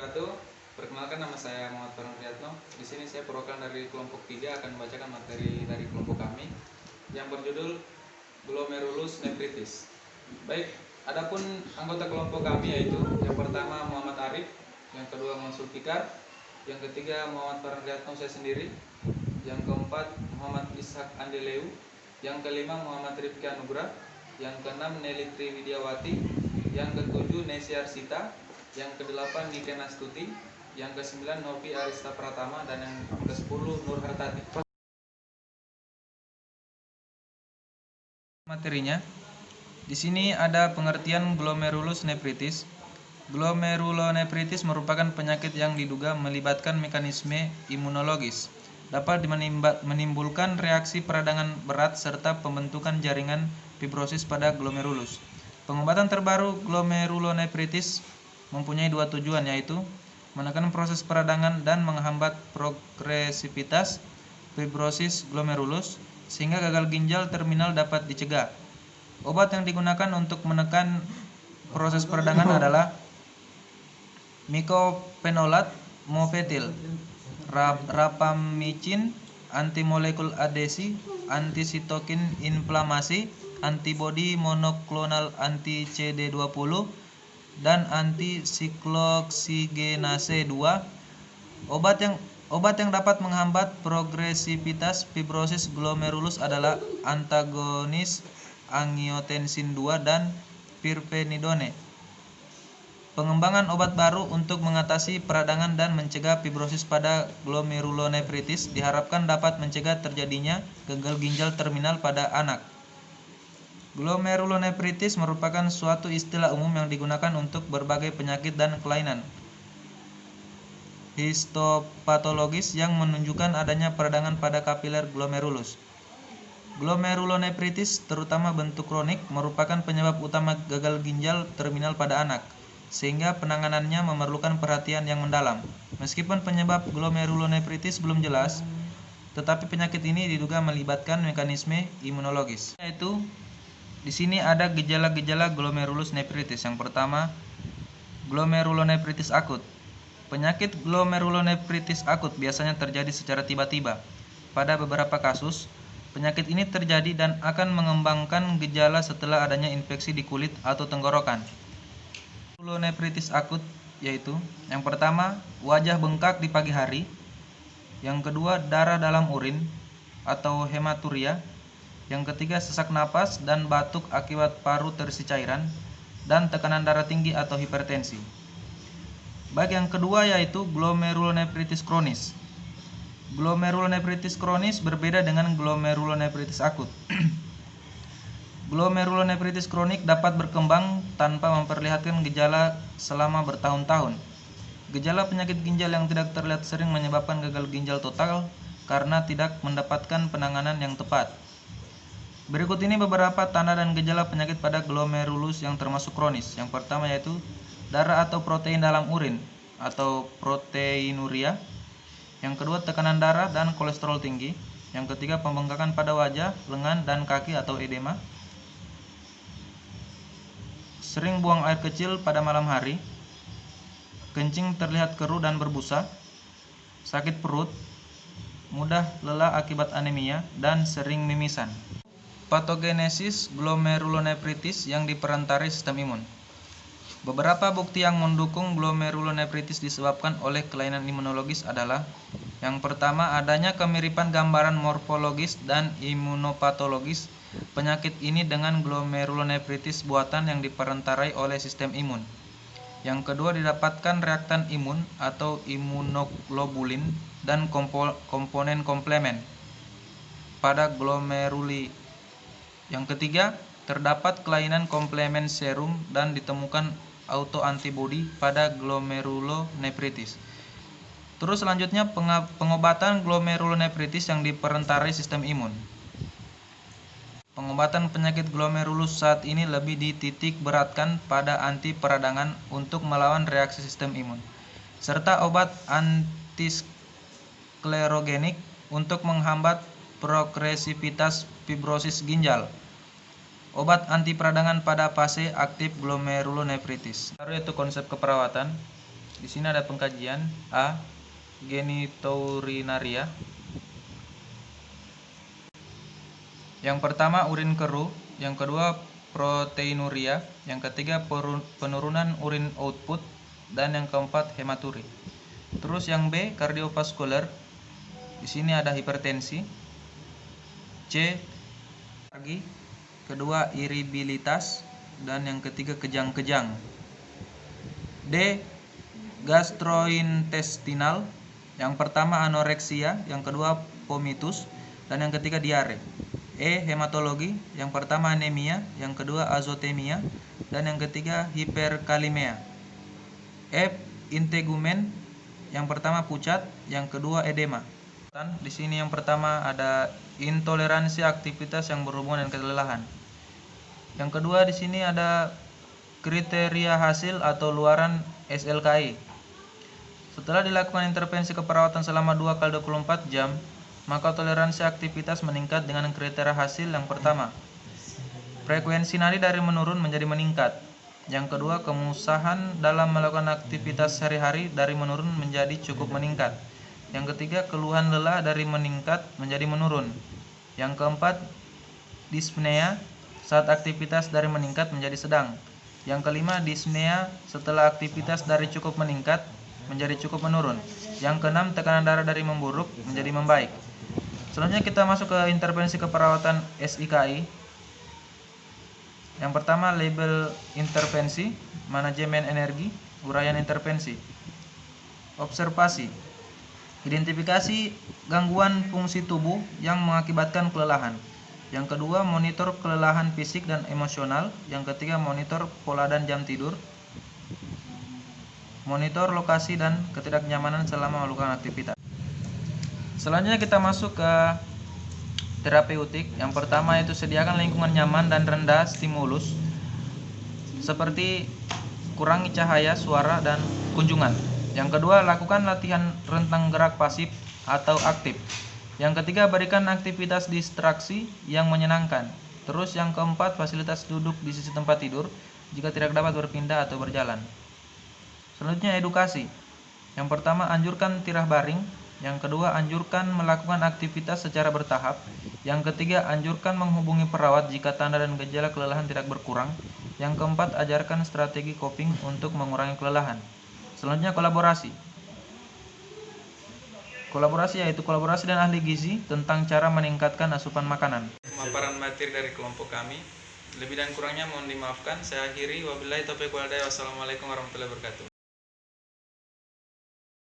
wabarakatuh. Perkenalkan, nama saya Muhammad Farhan Riyatno. Di sini saya perwakilan dari kelompok 3 akan membacakan materi dari kelompok kami yang berjudul Glomerulus nephritis. Baik, adapun anggota kelompok kami yaitu yang pertama Muhammad Arif, yang kedua Muhammad Sulfikar, yang ketiga Muhammad Farhan Riyatno saya sendiri, yang keempat Muhammad Ishak Andeleu, yang kelima Muhammad Rifki Anugrah, yang keenam Nelly Triwidiawati, yang ketujuh Nesya Arsita, yang kedelapan Nike Nastuti, yang kesembilan Novi Arista Pratama, dan yang ke-10 Nur Hartati. Materinya di sini ada pengertian glomerulus nephritis. Glomerulonefritis merupakan penyakit yang diduga melibatkan mekanisme imunologis, dapat menimbulkan reaksi peradangan berat serta pembentukan jaringan fibrosis pada glomerulus. Pengobatan terbaru glomerulonefritis mempunyai dua tujuan, yaitu menekan proses peradangan dan menghambat progresivitas fibrosis glomerulus sehingga gagal ginjal terminal dapat dicegah. Obat yang digunakan untuk menekan proses peradangan adalah mycophenolate mofetil, rapamycin, antimolekul adesi, antisitokin inflamasi, antibodi monoklonal anti CD20, dan antisikloksigenase 2. Obat yang dapat menghambat progresivitas fibrosis glomerulus adalah antagonis angiotensin 2 dan pirfenidone. Pengembangan obat baru untuk mengatasi peradangan dan mencegah fibrosis pada glomerulonefritis diharapkan dapat mencegah terjadinya gagal ginjal terminal pada anak. Glomerulonefritis merupakan suatu istilah umum yang digunakan untuk berbagai penyakit dan kelainan histopatologis yang menunjukkan adanya peradangan pada kapiler glomerulus. Glomerulonefritis, terutama bentuk kronik, merupakan penyebab utama gagal ginjal terminal pada anak, sehingga penanganannya memerlukan perhatian yang mendalam. Meskipun penyebab glomerulonefritis belum jelas, tetapi penyakit ini diduga melibatkan mekanisme imunologis. Yaitu di sini ada gejala-gejala glomerulus nephritis. Yang pertama, glomerulonefritis akut. Penyakit glomerulonefritis akut biasanya terjadi secara tiba-tiba. Pada beberapa kasus, penyakit ini terjadi dan akan mengembangkan gejala setelah adanya infeksi di kulit atau tenggorokan. Glomerulonefritis akut yaitu yang pertama, wajah bengkak di pagi hari. Yang kedua, darah dalam urin atau hematuria. Yang ketiga, sesak napas dan batuk akibat paru terisi cairan, dan tekanan darah tinggi atau hipertensi. Baik, yang kedua yaitu glomerulonefritis kronis. Glomerulonefritis kronis berbeda dengan glomerulonefritis akut. Glomerulonefritis kronik dapat berkembang tanpa memperlihatkan gejala selama bertahun-tahun. Gejala penyakit ginjal yang tidak terlihat sering menyebabkan gagal ginjal total karena tidak mendapatkan penanganan yang tepat. Berikut ini beberapa tanda dan gejala penyakit pada glomerulus yang termasuk kronis. Yang pertama yaitu darah atau protein dalam urin atau proteinuria. Yang kedua, tekanan darah dan kolesterol tinggi. Yang ketiga, pembengkakan pada wajah, lengan, dan kaki atau edema. Sering buang air kecil pada malam hari. Kencing terlihat keruh dan berbusa. Sakit perut. Mudah lelah akibat anemia dan sering mimisan. Patogenesis glomerulonefritis yang diperantarai sistem imun. Beberapa bukti yang mendukung glomerulonefritis disebabkan oleh kelainan imunologis adalah: yang pertama, adanya kemiripan gambaran morfologis dan imunopatologis penyakit ini dengan glomerulonefritis buatan yang diperantarai oleh sistem imun. Yang kedua, didapatkan reaktan imun atau imunoglobulin dan komponen komplemen pada glomeruli. Yang ketiga, terdapat kelainan komplemen serum dan ditemukan autoantibodi pada glomerulonefritis. Terus selanjutnya, pengobatan glomerulonefritis yang diperantarai sistem imun. Pengobatan penyakit glomerulus saat ini lebih dititik beratkan pada anti peradangan untuk melawan reaksi sistem imun, serta obat antisklerogenik untuk menghambat progresivitas fibrosis ginjal. Obat anti peradangan pada fase aktif glomerulonefritis. Baru itu konsep keperawatan. Di sini ada pengkajian. A. Genitourinaria. Yang pertama urin keruh, yang kedua proteinuria, yang ketiga penurunan urin output, dan yang keempat hematuri. Terus yang B, kardiovaskuler. Di sini ada hipertensi. C, lagi, kedua iribilitas, dan yang ketiga kejang-kejang. D, gastrointestinal. Yang pertama anoreksia, yang kedua vomitus, dan yang ketiga diare. E, hematologi. Yang pertama anemia, yang kedua azotemia, dan yang ketiga hiperkalemia. F, integumen. Yang pertama pucat, yang kedua edema. Di sini yang pertama ada intoleransi aktivitas yang berhubungan dengan kelelahan. Yang kedua di sini ada kriteria hasil atau luaran SLKI. Setelah dilakukan intervensi keperawatan selama 2x24 jam, maka toleransi aktivitas meningkat dengan kriteria hasil yang pertama. Frekuensi nadi dari menurun menjadi meningkat. Yang kedua, kemusahan dalam melakukan aktivitas sehari-hari dari menurun menjadi cukup meningkat. Yang ketiga, keluhan lelah dari meningkat menjadi menurun. Yang keempat, dyspnea saat aktivitas dari meningkat menjadi sedang. Yang kelima, dyspnea setelah aktivitas dari cukup meningkat menjadi cukup menurun. Yang keenam, tekanan darah dari memburuk menjadi membaik. Selanjutnya kita masuk ke intervensi keperawatan SIKI. Yang pertama, label intervensi, manajemen energi, uraian intervensi. Observasi, identifikasi gangguan fungsi tubuh yang mengakibatkan kelelahan. Yang kedua, monitor kelelahan fisik dan emosional. Yang ketiga, monitor pola dan jam tidur. Monitor lokasi dan ketidaknyamanan selama melakukan aktivitas. Selanjutnya kita masuk ke terapeutik. Yang pertama yaitu sediakan lingkungan nyaman dan rendah stimulus, seperti kurangi cahaya, suara, dan kunjungan. Yang kedua, lakukan latihan rentang gerak pasif atau aktif. Yang ketiga, berikan aktivitas distraksi yang menyenangkan. Terus yang keempat, fasilitas duduk di sisi tempat tidur jika tidak dapat berpindah atau berjalan. Selanjutnya, edukasi. Yang pertama, anjurkan tirah baring. Yang kedua, anjurkan melakukan aktivitas secara bertahap. Yang ketiga, anjurkan menghubungi perawat jika tanda dan gejala kelelahan tidak berkurang. Yang keempat, ajarkan strategi coping untuk mengurangi kelelahan. Selanjutnya, kolaborasi. Kolaborasi yaitu kolaborasi dan ahli gizi tentang cara meningkatkan asupan makanan. Pemaparan materi dari kelompok kami. Lebih dan kurangnya mohon dimaafkan. Saya akhiri. Wabillahi taufiq wal hidayah. Wassalamualaikum warahmatullahi wabarakatuh.